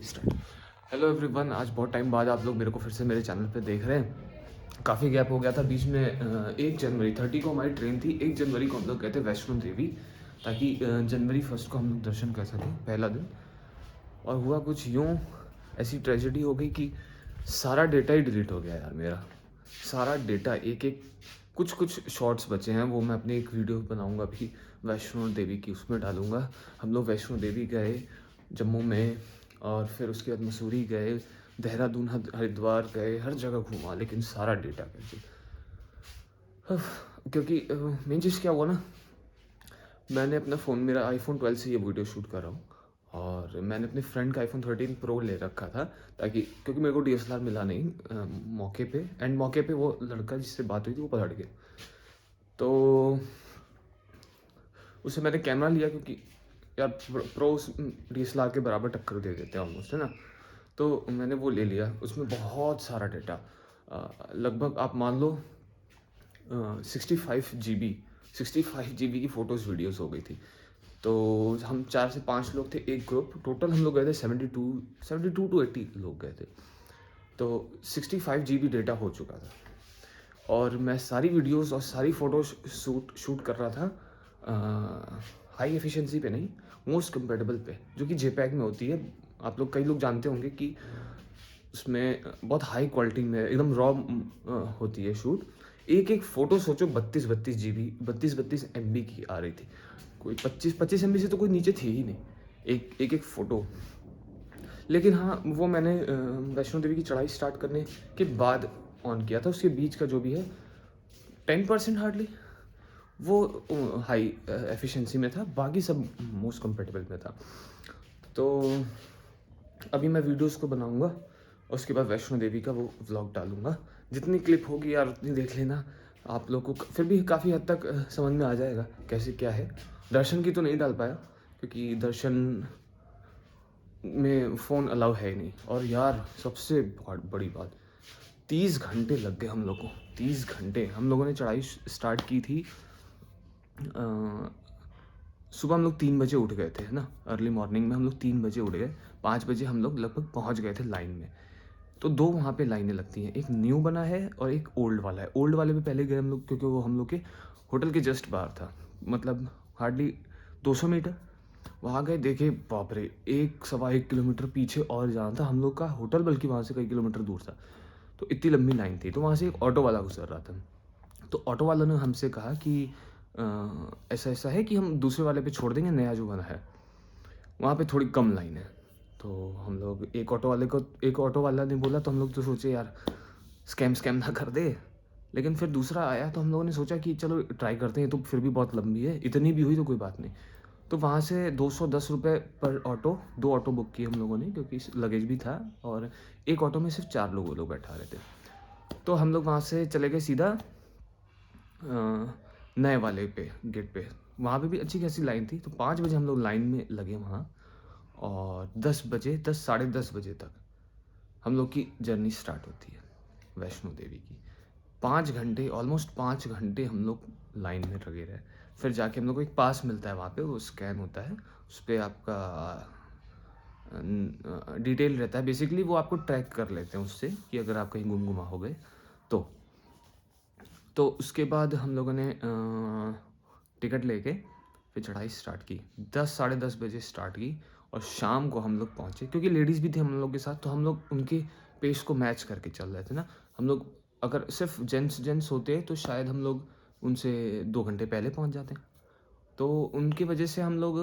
Start. Hello everyone, आज बहुत time बाद आप लोग मेरे को फिर से मेरे चैनल पे देख रहे हैं। काफ़ी गैप हो गया था बीच में। 1 जनवरी 30 को हमारी ट्रेन थी। 1 जनवरी को हम लोग गए थे वैष्णो देवी, ताकि जनवरी 1 को हम लोग दर्शन कर सकें पहला दिन। और हुआ कुछ यूँ, ऐसी ट्रेजेडी हो गई कि सारा डेटा ही डिलीट हो गया यार मेरा। सारा डेटा, एक एक कुछ कुछ शॉर्ट्स बचे हैं, वो मैं अपनी एक वीडियो बनाऊंगा अभी वैष्णो देवी की, उसमें डालूंगा। हम लोग वैष्णो देवी गए जम्मू में, और फिर उसके बाद मसूरी गए, देहरादून, हरिद्वार गए, हर जगह घूमा, लेकिन सारा डेटा कैंसिल। क्योंकि मेन चीज़ क्या हुआ ना, मैंने अपना फ़ोन, मेरा आईफोन 12 से ये वीडियो शूट कर रहा हूँ, और मैंने अपने फ्रेंड का आईफोन 13 प्रो ले रखा था, ताकि क्योंकि मेरे को डीएसएलआर मिला नहीं मौके पे, एंड मौके पे वो लड़का जिससे बात हुई थी वो पकड़ गया। तो उससे मैंने कैमरा लिया, क्योंकि यार प्रो डीएसएलआर के बराबर टक्कर दे देते हैं ऑलमोस्ट, है ना। तो मैंने वो ले लिया, उसमें बहुत सारा डेटा, लगभग आप मान लो 65 GB की फ़ोटोज़ वीडियोज़ हो गई थी। तो हम 4 से 5 लोग थे, एक ग्रुप, टोटल हम लोग गए थे 72 टू 80 लोग गए थे। तो 65 GB डेटा हो चुका था, और मैं सारी वीडियोज़ और सारी फ़ोटोज़ शूट कर रहा था हाई एफिशिएंसी पे नहीं, मोस्ट कंपेटेबल पे, जो कि जेपैग में होती है। आप लोग, कई लोग जानते होंगे कि उसमें बहुत हाई क्वालिटी में एकदम रॉ होती है शूट। एक एक फ़ोटो सोचो 32 की आ रही थी। कोई 25 MB से तो कोई नीचे थी ही नहीं, एक फ़ोटो। लेकिन हाँ, वो मैंने वैष्णो देवी की चढ़ाई स्टार्ट करने के बाद ऑन किया था। उसके बीच का जो भी है 10% हार्डली वो हाई एफिशिएंसी में था, बाकी सब मोस्ट कंपेटेबल में था। तो अभी मैं वीडियोस को बनाऊंगा, और उसके बाद वैष्णो देवी का वो व्लॉग डालूंगा। जितनी क्लिप होगी यार उतनी देख लेना, आप लोग को फिर भी काफ़ी हद तक समझ में आ जाएगा कैसे क्या है। दर्शन की तो नहीं डाल पाया, क्योंकि दर्शन में फ़ोन अलाउ है ही नहीं। और यार सबसे बहुत बड़ी बात, 30 घंटे लग गए हम लोग को। 30 घंटे हम लोगों ने चढ़ाई स्टार्ट की थी। सुबह हम लोग 3 बजे उठ गए थे, है ना। अर्ली मॉर्निंग में हम लोग 3 बजे उठ गए। 5 बजे हम लोग लगभग पहुंच गए थे लाइन में। तो दो वहाँ पे लाइनें लगती हैं, एक न्यू बना है और एक ओल्ड वाला है। ओल्ड वाले पे पहले गए हम लोग, क्योंकि वो हम लोग के होटल के जस्ट बाहर था, मतलब हार्डली 200 मीटर। वहाँ गए, देखे बाप रे, 1 सवा 1 किलोमीटर पीछे और जाना था हम लोग का होटल, बल्कि वहाँ से कई किलोमीटर दूर था। तो इतनी लंबी लाइन थी। तो वहाँ से एक ऑटो वाला गुजर रहा था। तो ऑटो वाला ने हमसे कहा कि ऐसा ऐसा है कि हम दूसरे वाले पे छोड़ देंगे, नया जो बना है वहाँ पे थोड़ी कम लाइन है। तो हम लोग एक ऑटो वाला ने बोला, तो हम लोग तो सोचे यार स्कैम ना कर दे। लेकिन फिर दूसरा आया, तो हम लोगों ने सोचा कि चलो ट्राई करते हैं, तो फिर भी बहुत लंबी है, इतनी भी हुई तो कोई बात नहीं। तो वहाँ से 210 रुपये पर ऑटो, 2 ऑटो बुक किए हम लोगों ने, क्योंकि लगेज भी था, और एक ऑटो में सिर्फ 4 लोग बैठा रहे थे। तो हम लोग वहाँ से चले गए सीधा नए वाले पे, गेट पे। वहाँ पे भी अच्छी खासी लाइन थी। तो 5 बजे हम लोग लाइन में लगे वहाँ, और 10 साढ़े 10 बजे तक हम लोग की जर्नी स्टार्ट होती है वैष्णो देवी की। 5 घंटे, ऑलमोस्ट 5 घंटे हम लोग लाइन में लगे रहे। फिर जाके हम लोग को एक पास मिलता है वहाँ पे, वो स्कैन होता है, उस पर आपका डिटेल रहता है। बेसिकली वो आपको ट्रैक कर लेते हैं उससे, कि अगर आप कहीं गुम हो गए तो उसके बाद हम लोगों ने टिकट लेके फिर चढ़ाई स्टार्ट की। 10 साढ़े 10 बजे स्टार्ट की, और शाम को हम लोग पहुँचे, क्योंकि लेडीज़ भी थी हम लोग के साथ, तो हम लोग उनके पेस को मैच करके चल रहे थे ना। हम लोग अगर सिर्फ जेंट्स होते तो शायद हम लोग उनसे 2 घंटे पहले पहुँच जाते। तो उनकी वजह से हम लोग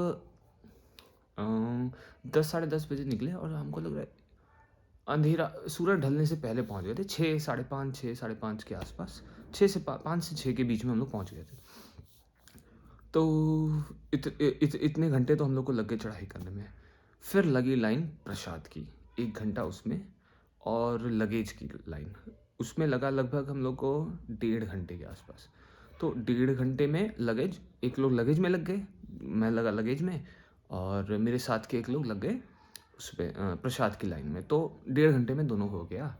10 साढ़े 10 बजे निकले, और हमको लग रहा है अंधेरा, सूरज ढलने से पहले पहुंच गए थे। 6 साढ़े 5 के आसपास, 5 से 6 के बीच में हम लोग पहुंच गए थे। तो इतने घंटे तो हम लोग को लग गए चढ़ाई करने में। फिर लगी लाइन प्रसाद की, 1 घंटा उसमें, और लगेज की लाइन उसमें लगा लगभग हम लोग को 1.5 घंटे के आसपास। तो 1.5 घंटे में लगेज, एक लोग लगेज में लग गए, मैं लगा लगेज में, और मेरे साथ के एक लोग लग गए उस पर प्रसाद की लाइन में। तो 1.5 घंटे में दोनों हो गया।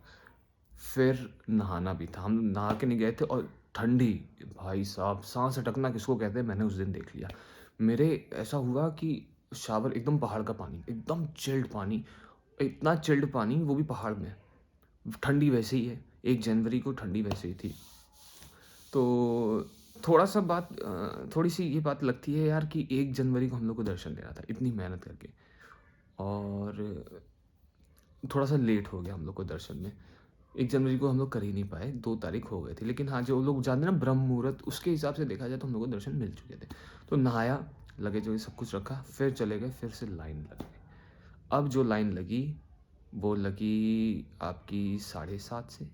फिर नहाना भी था, हम नहा के नहीं गए थे, और ठंडी, भाई साहब सांस अटकना किसको कहते हैं मैंने उस दिन देख लिया। मेरे ऐसा हुआ कि शावर एकदम पहाड़ का पानी, एकदम चिल्ड पानी, इतना चिल्ड पानी, वो भी पहाड़ में। ठंडी वैसे ही है, 1 जनवरी को ठंडी वैसे ही थी। तो थोड़ी-सी ये बात लगती है यार कि 1 जनवरी को हम लोग को दर्शन देना था, इतनी मेहनत करके, और थोड़ा-सा लेट हो गया हम लोग को दर्शन में। 1 जनवरी को हम लोग कर ही नहीं पाए, 2 तारीख हो गए थे। लेकिन हाँ, जो लोग जानते हैं ना ब्रह्म मुहूर्त, उसके हिसाब से देखा जाए तो हम लोग को दर्शन मिल चुके थे। तो नहाया, लगेज-वगेज सब कुछ रखा, फिर चले गए, फिर से लाइन लग गई। अब जो लाइन लगी, वो लगी आपकी 7:30 से,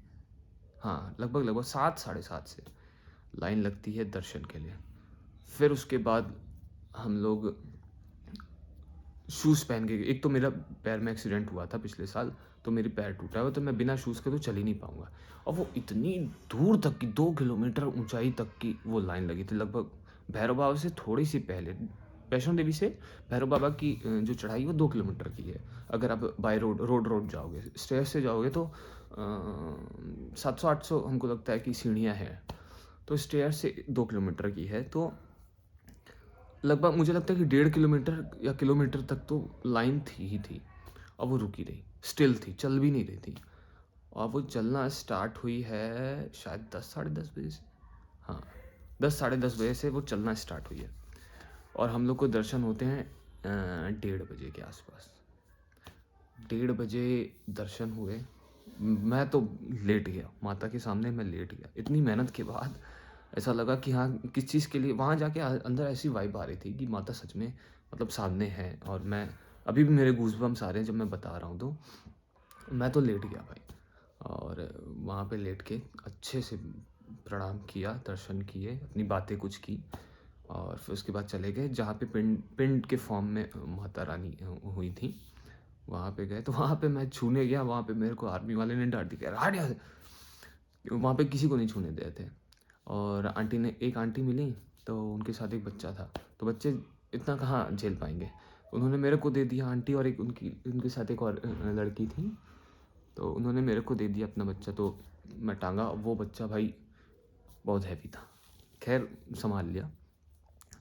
हाँ, लगभग 7, 7:30 से लाइन लगती है दर्शन के लिए। फिर उसके बाद हम लोग शूज़ पहन के गए। एक तो मेरा पैर में एक्सीडेंट हुआ था पिछले साल, तो मेरी पैर टूटा हुआ, तो मैं बिना शूज़ के तो चल ही नहीं पाऊँगा। और वो इतनी दूर तक की, 2 किलोमीटर ऊँचाई तक की वो लाइन लगी थी, लगभग भैरव बाबा से थोड़ी-सी पहले। वैष्णो देवी से भैरव बाबा की जो चढ़ाई है वो 2 किलोमीटर की है। अगर आप बाय रोड जाओगे, स्टेयर्स से जाओगे तो 700-800 हमको लगता है कि सीढ़ियाँ हैं। तो स्टेयर्स से 2 किलोमीटर की है, तो लगभग मुझे लगता है कि 1.5 किलोमीटर या किलोमीटर तक तो लाइन थी ही थी, और वो रुकी रही, स्टिल थी, चल भी नहीं रही थी। और वो चलना स्टार्ट हुई है शायद 10 साढ़े 10 बजे से, हाँ, 10 साढ़े 10 बजे से वो चलना स्टार्ट हुई है, और हम लोग को दर्शन होते हैं 1:30 बजे के आसपास। 1:30 बजे दर्शन हुए। मैं तो लेट गया, माता के सामने मैं लेट गया। इतनी मेहनत के बाद ऐसा लगा कि हाँ, किस चीज़ के लिए वहाँ जाके अंदर ऐसी वाइब आ रही थी कि माता सच में मतलब सामने है, और मैं अभी भी मेरे गूज़बम्प्स आ रहे हैं जब मैं बता रहा हूँ तो। मैं तो लेट गया भाई, और वहाँ पे लेट के अच्छे से प्रणाम किया, दर्शन किए, अपनी बातें कुछ की, और फिर उसके बाद चले गए जहाँ पे पिंड पिंड के फॉर्म में माता रानी हुई थी। वहाँ पे गए, तो वहाँ पे मैं छूने गया, वहाँ पे मेरे को आर्मी वाले ने डाँट दिया, "हट यहाँ से।" वहाँ पे किसी को नहीं छूने दे रहे थे। और एक आंटी मिली, तो उनके साथ एक बच्चा था, तो बच्चे इतना कहाँ झेल पाएँगे। उन्होंने मेरे को दे दिया आंटी, और एक उनके साथ एक और लड़की थी, तो उन्होंने मेरे को दे दिया अपना बच्चा, तो मैं टाँगा। वो बच्चा भाई बहुत हैवी था, खैर सँभाल लिया।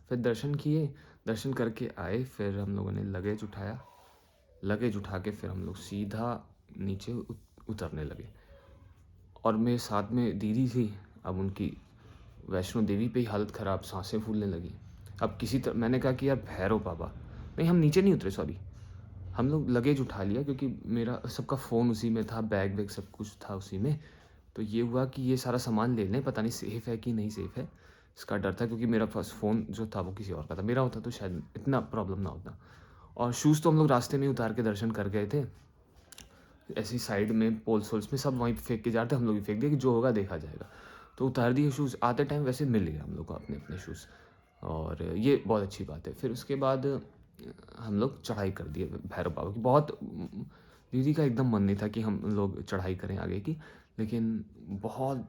फिर दर्शन किए, दर्शन करके आए, फिर हम लोगों ने लगेज उठाया, लगेज उठा के फिर हम लोग सीधा नीचे उतरने लगे। और मेरे साथ में दीदी थी, अब उनकी वैष्णो देवी पे ही हालत ख़राब, साँसें फूलने लगी। अब किसी तरह मैंने कहा कि यार भैरव बाबा, नहीं हम नीचे नहीं उतरे, सॉरी, हम लोग लगेज उठा लिया क्योंकि मेरा सबका फ़ोन उसी में था, बैग वैग सब कुछ था उसी में। तो ये हुआ कि ये सारा सामान ले लें, पता नहीं सेफ़ है कि नहीं सेफ़ है, इसका डर था, क्योंकि मेरा पास फ़ोन जो था वो किसी और का था। मेरा होता तो शायद इतना प्रॉब्लम ना होता। और शूज़ तो हम लोग रास्ते में ही उतार के दर्शन कर गए थे। ऐसे ही साइड में पोल्स-वोल्स में सब वहीं फेंक के जा रहे थे, हम लोग भी फेंक दिए कि जो होगा देखा जाएगा। तो उतार दिए शूज़, आते टाइम वैसे मिल गया हम लोग को अपने-अपने शूज़, और ये बहुत अच्छी बात है। फिर उसके बाद हम लोग चढ़ाई कर दिए भैरव बाबा की। दीदी का एकदम मन नहीं था कि हम लोग चढ़ाई करें आगे की, लेकिन बहुत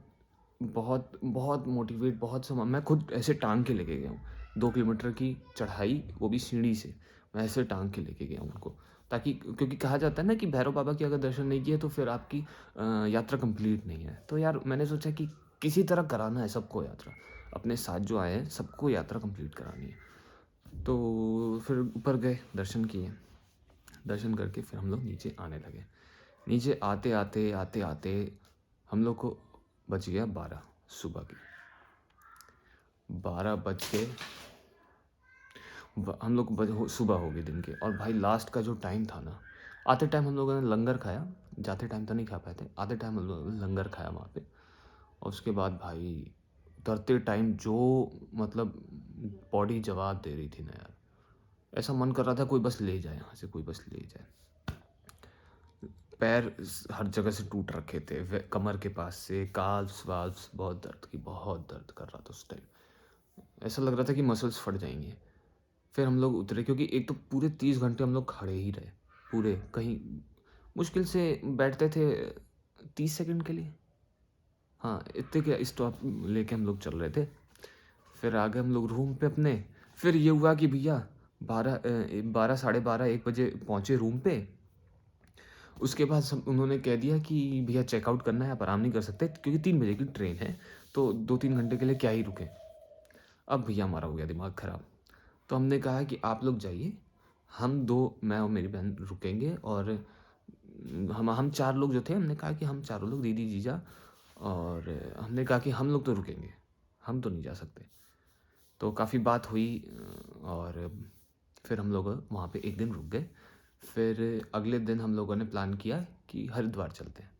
बहुत मोटिवेट, बहुत समा मैं खुद ऐसे टाँग के लेके गया हूँ। 2 किलोमीटर की चढ़ाई, वो भी सीढ़ी से, मैं ऐसे टाँग के लेके गया हूँ उनको। ताकि, क्योंकि कहा जाता है ना कि भैरव बाबा के अगर दर्शन नहीं किए तो फिर आपकी यात्रा कंप्लीट नहीं है। तो यार मैंने सोचा कि किसी तरह कराना है सबको यात्रा। अपने साथ जो आए हैं सबको यात्रा कंप्लीट करानी है। तो फिर ऊपर गए, दर्शन किए। दर्शन करके फिर हम लोग नीचे आने लगे। नीचे आते-आते हम लोग को बज गया 12 सुबह के। 12 बज के हम लोग सुबह हो गई दिन के। और भाई लास्ट का जो टाइम था ना, आते टाइम हम लोगों ने लंगर खाया, जाते टाइम तो नहीं खा पाए थे, आते टाइम हम लोगों ने लंगर खाया वहाँ पे। और उसके बाद भाई उतरते टाइम जो मतलब बॉडी जवाब दे रही थी ना यार, ऐसा मन कर रहा था कोई बस ले जाए यहाँ से, कोई बस ले जाए। पैर हर जगह से टूट रखे थे, कमर के पास से, काल्व्स वाल्व्स, बहुत दर्द की, बहुत दर्द कर रहा था उस टाइम। ऐसा लग रहा था कि मसल्स फट जाएंगे। फिर हम लोग उतरे, क्योंकि एक तो पूरे 30 घंटे हम लोग खड़े ही रहे, पूरे, कहीं मुश्किल से बैठते थे 30 सेकंड के लिए, हाँ इतने के स्टॉप लेके हम लोग चल रहे थे। फिर आ गए हम लोग रूम पे अपने। फिर ये हुआ कि भैया 12 साढ़े 12 1 बजे पहुँचे रूम पे। उसके बाद उन्होंने कह दिया कि भैया चेकआउट करना है, आप आराम नहीं कर सकते क्योंकि 3 बजे की ट्रेन है, तो 2-3 घंटे के लिए क्या ही रुकें। अब भैया हमारा हो गया दिमाग ख़राब। तो हमने कहा कि आप लोग जाइए, हम 2, मैं और मेरी बहन रुकेंगे, और हम 4 लोग जो थे, हमने कहा कि हम चारों लोग, दीदी, जीजा, और हमने कहा कि हम लोग तो रुकेंगे, हम तो नहीं जा सकते। तो काफ़ी बात हुई और फिर हम लोग वहाँ पे एक दिन रुक गए। फिर अगले दिन हम लोगों ने प्लान किया कि हरिद्वार चलते हैं।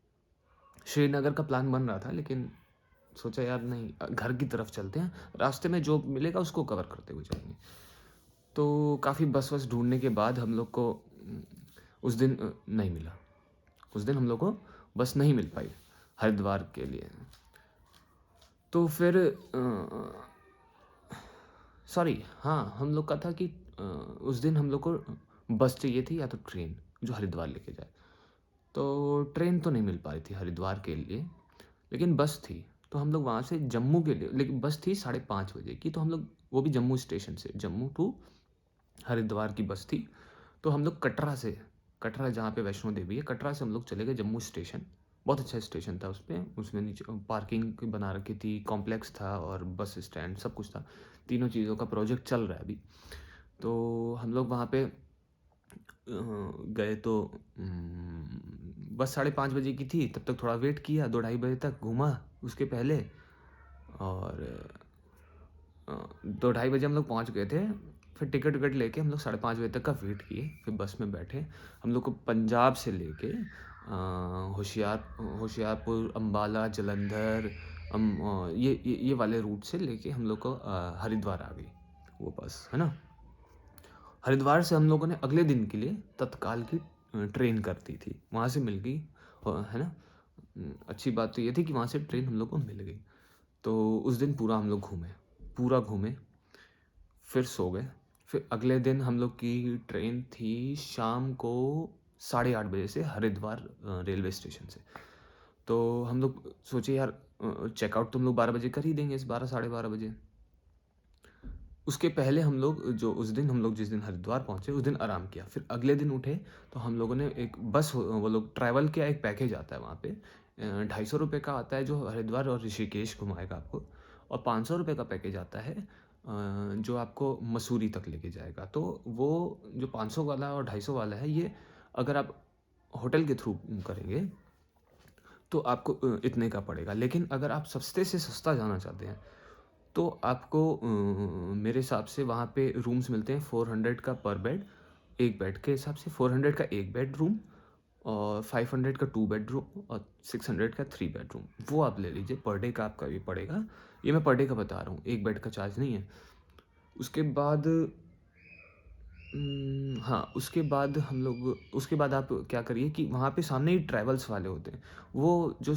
श्रीनगर का प्लान बन रहा था, लेकिन सोचा यार नहीं, घर की तरफ चलते हैं, रास्ते में जो मिलेगा उसको कवर करते हुए जाएंगे। तो काफ़ी बस वस ढूंढने के बाद हम लोग को उस दिन नहीं मिला। उस दिन हम लोग को बस नहीं मिल पाई हरिद्वार के लिए। तो फिर सॉरी, हाँ, हम लोग का था कि उस दिन हम लोग को बस चाहिए थी या तो ट्रेन जो हरिद्वार लेके जाए। तो ट्रेन तो नहीं मिल पा रही थी हरिद्वार के लिए, लेकिन बस थी। तो हम लोग वहाँ से जम्मू के लिए, लेकिन बस थी 5:30 बजे की, तो हम लोग, वो भी जम्मू स्टेशन से, जम्मू टू हरिद्वार की बस थी। तो हम लोग कटरा जहाँ पे वैष्णो देवी है, कटरा से हम लोग चले गए जम्मू स्टेशन। बहुत अच्छा स्टेशन था उस पर, उसमें नीचे पार्किंग बना रखी थी, कॉम्प्लेक्स था और बस स्टैंड सब कुछ था। तीनों चीज़ों का प्रोजेक्ट चल रहा है अभी। तो हम लोग वहाँ पे गए तो बस 5:30 बजे की थी। तब तक थोड़ा वेट किया, 2-2:30 बजे तक घूमा उसके पहले, और 2-2:30 बजे हम लोग पहुँच गए थे। फिर टिकट विकट लेके हम लोग 5:30 बजे तक का वेट किए, फिर बस में बैठे। हम लोग को पंजाब से लेके होशियारपुर, अम्बाला, जलंधर, ये वाले रूट से लेके हम लोग को हरिद्वार आ गई वो बस, है ना। हरिद्वार से हम लोगों ने अगले दिन के लिए तत्काल की ट्रेन कर दी थी, वहाँ से मिल गई, है ना। अच्छी बात तो ये थी कि वहाँ से ट्रेन हम लोग को मिल गई। तो उस दिन पूरा घूमे, फिर सो गए। फिर अगले दिन हम लोग की ट्रेन थी शाम को 8:30 बजे से हरिद्वार रेलवे स्टेशन से। तो हम लोग सोचे यार चेकआउट तो हम लोग 12 बजे कर ही देंगे, 12-12:30 बजे। उसके पहले हम लोग हम लोग जिस दिन हरिद्वार पहुँचे उस दिन आराम किया। फिर अगले दिन उठे तो हम लोगों ने एक बस, वो लोग ट्रैवल किया, एक पैकेज आता है वहाँ पे, 250 रुपये का आता है जो हरिद्वार और ऋषिकेश घुमाएगा आपको, और 500 रुपये का पैकेज आता है जो आपको मसूरी तक लेके जाएगा। तो वो जो 500 वाला और 250 वाला है, ये अगर आप होटल के थ्रू करेंगे तो आपको इतने का पड़ेगा। लेकिन अगर आप सस्ते से सस्ता जाना चाहते हैं तो आपको मेरे हिसाब से वहाँ पे रूम्स मिलते हैं 400 का पर बेड, एक बेड के हिसाब से 400 का एक बेडरूम, और 500 का 2 बेडरूम, और 600 का 3 बेडरूम। वो आप ले लीजिए, पर डे का आपका ये पड़ेगा। ये मैं पर डे का बता रहा हूँ, एक बेड का चार्ज नहीं है। उसके बाद हाँ, उसके बाद आप क्या करिए कि वहाँ पे सामने ही ट्रैवल्स वाले होते हैं। वो जो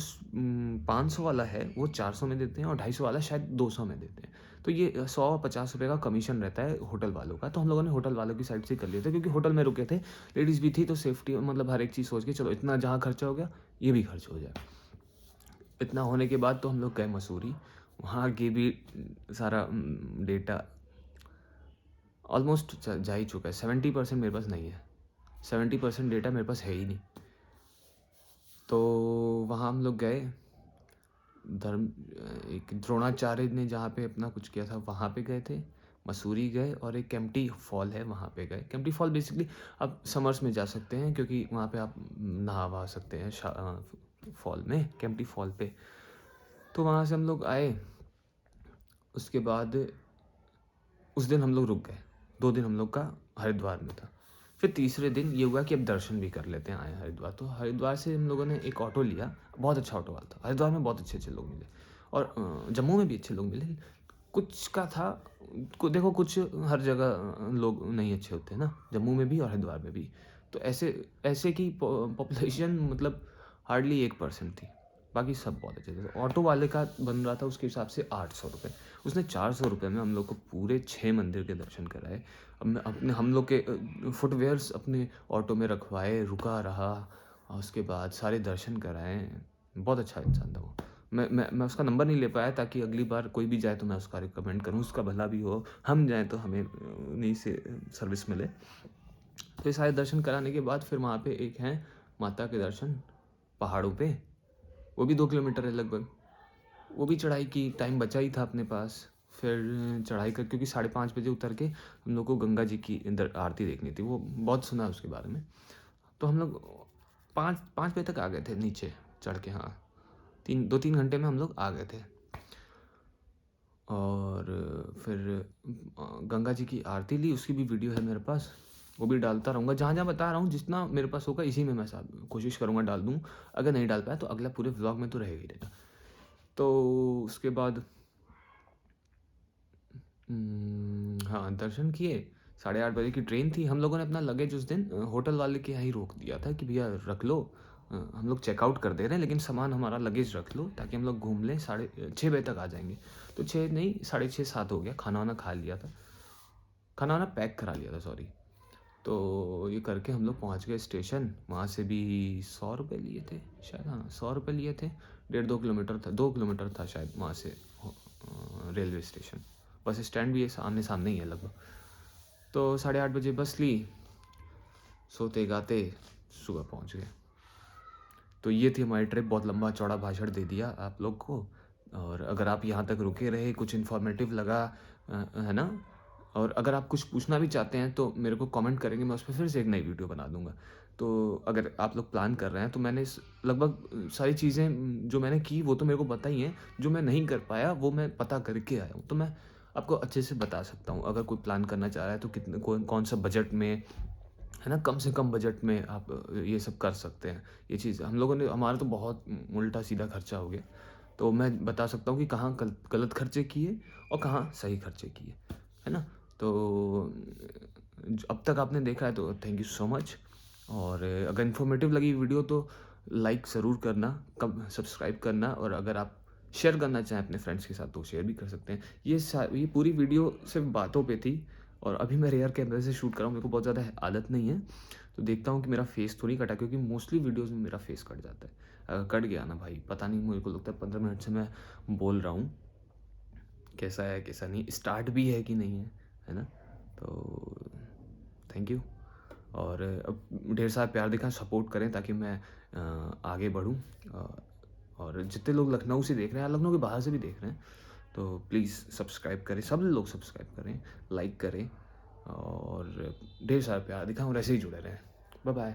500 वाला है वो 400 में देते हैं, और 250 वाला शायद 200 में देते हैं। तो ये 100-50 रुपये का कमीशन रहता है होटल वालों का। तो हम लोगों ने होटल वालों की साइड से कर लिया था, क्योंकि होटल में रुके थे, लेडीज़ भी थी, तो सेफ्टी मतलब हर एक चीज़ सोच के चलो इतना जहाँ खर्चा हो गया ये भी खर्च हो जाए। इतना होने के बाद तो हम लोग गए मसूरी। वहाँ के भी सारा डेटा ऑलमोस्ट जा ही चुका है। 70% मेरे पास नहीं है, 70% डेटा मेरे पास है ही नहीं। तो वहाँ हम लोग गए, एक द्रोणाचार्य ने जहाँ पे अपना कुछ किया था वहाँ पे गए थे, मसूरी गए, और एक केम्प्टी फॉल है वहाँ पे गए। केम्प्टी फॉल बेसिकली आप समर्स में जा सकते हैं, क्योंकि वहाँ पे आप नहा वहा सकते हैं फॉल में, केम्प्टी फॉल पे। तो वहाँ से हम लोग आए। उसके बाद उस दिन हम लोग रुक गए, 2 दिन हम लोग का हरिद्वार में था। फिर तीसरे दिन ये हुआ कि अब दर्शन भी कर लेते हैं, आए हरिद्वार। तो हरिद्वार से हम लोगों ने एक ऑटो लिया, बहुत अच्छा ऑटो वाला था। हरिद्वार में बहुत अच्छे अच्छे लोग मिले, और जम्मू में भी अच्छे लोग मिले। कुछ का था देखो, कुछ हर जगह लोग नहीं अच्छे होते ना, जम्मू में भी और हरिद्वार में भी। तो ऐसे ऐसे की पॉपुलेशन मतलब हार्डली 1% थी, बाकी सब बहुत अच्छे थे। ऑटो वाले का बन रहा था उसके हिसाब से 800 रुपये, उसने 400 रुपये में हम लोग को पूरे 6 मंदिर के दर्शन कराए। अब मैं अपने हम लोग के फुटवेयर्स अपने ऑटो में रखवाए, रुका रहा, और उसके बाद सारे दर्शन कराए। बहुत अच्छा इंसान था वो। मैं उसका नंबर नहीं ले पाया, ताकि अगली बार कोई भी जाए तो मैं उसका रिकमेंड करूँ, उसका भला भी हो, हम जाएँ तो हमें उन्हीं से सर्विस मिले। तो ये सारे दर्शन कराने के बाद फिर वहाँ पे एक हैं माता के दर्शन पहाड़ों पे, वो भी 2 किलोमीटर है लगभग। वो भी चढ़ाई की, टाइम बचा ही था अपने पास। फिर चढ़ाई कर, क्योंकि 5:30 बजे उतर के हम लोग को गंगा जी की आरती देखनी थी, वो बहुत सुना है उसके बारे में। तो हम लोग 5 बजे तक आ गए थे नीचे चढ़ के। हाँ, 2-3 घंटे में हम लोग आ गए थे। और फिर गंगा जी की आरती ली, उसकी भी वीडियो है मेरे पास, वो भी डालता रहूँगा। जहाँ जहाँ बता रहा हूँ, जितना मेरे पास होगा इसी में मैं कोशिश करूँगा डाल दूँ। अगर नहीं डाल पाया तो अगला पूरे व्लॉग में तो रहेगा ही रहेगा। तो उसके बाद हाँ, दर्शन किए। 8:30 बजे की ट्रेन थी। हम लोगों ने अपना लगेज उस दिन होटल वाले के यहाँ ही रोक दिया था कि भैया रख लो, हम लोग चेकआउट कर दे रहे हैं, लेकिन सामान हमारा लगेज रख लो ताकि हम लोग घूम लें, 6:30 बजे तक आ जाएंगे। तो 6 नहीं, 6:30 7 हो गया। खाना वाना खा लिया था, खाना वाना पैक करा लिया था, सॉरी। तो ये करके हम लोग पहुँच गए स्टेशन। वहाँ से भी 100 रुपये लिए थे शायद, हाँ 100 रुपये लिए थे। 1.5-2 किलोमीटर था, 2 किलोमीटर था शायद वहाँ से रेलवे स्टेशन। बस स्टैंड भी आमने सामने ही है लगभग। तो 8:30 बजे बस ली, सोते गाते सुबह पहुँच गए। तो ये थी हमारी ट्रिप। बहुत लंबा चौड़ा भाषण दे दिया आप लोग को। और अगर आप यहाँ तक रुके रहे, कुछ इन्फॉर्मेटिव लगा, है ना, और अगर आप कुछ पूछना भी चाहते हैं तो मेरे को कमेंट करेंगे, मैं उस पर फिर से एक नई वीडियो बना दूंगा। तो अगर आप लोग प्लान कर रहे हैं तो मैंने लगभग सारी चीज़ें जो मैंने की वो तो मेरे को पता ही है। जो मैं नहीं कर पाया वो मैं पता करके आया हूँ, तो मैं आपको अच्छे से बता सकता हूँ। अगर कोई प्लान करना चाह रहा है तो कितने कौन सा बजट में, है ना, कम से कम बजट में आप ये सब कर सकते हैं। ये चीज़ हम लोगों ने, हमारा तो बहुत उल्टा सीधा खर्चा हो गया। तो मैं बता सकता हूँ कि कहाँ गलत खर्चे किए और कहाँ सही खर्चे किए, है ना। तो अब तक आपने देखा है तो थैंक यू सो मच। और अगर इन्फॉर्मेटिव लगी वीडियो तो लाइक ज़रूर करना, कब सब्सक्राइब करना, और अगर आप शेयर करना चाहें अपने फ्रेंड्स के साथ तो शेयर भी कर सकते हैं। ये पूरी वीडियो सिर्फ बातों पे थी, और अभी मैं रेयर कैमरे से शूट कर रहा हूँ, मेरे को बहुत ज़्यादा आदत नहीं है। तो देखता हूँ कि मेरा फेस तो नहीं कटा, क्योंकि मोस्टली वीडियोज़ में मेरा फेस कट जाता है। अगर कट गया ना भाई, पता नहीं, मुझे को लगता है 15 मिनट से मैं बोल रहा हूँ, कैसा है कैसा नहीं, स्टार्ट भी है कि नहीं है ना। तो थैंक यू। और अब ढेर सारा प्यार दिखाएं, सपोर्ट करें ताकि मैं आगे बढ़ूं। और जितने लोग लखनऊ से देख रहे हैं, लखनऊ के बाहर से भी देख रहे हैं, तो प्लीज़ सब्सक्राइब करें, सब लोग सब्सक्राइब करें, लाइक करें, और ढेर सारा प्यार दिखाएं, और ऐसे ही जुड़े रहें। Bye bye.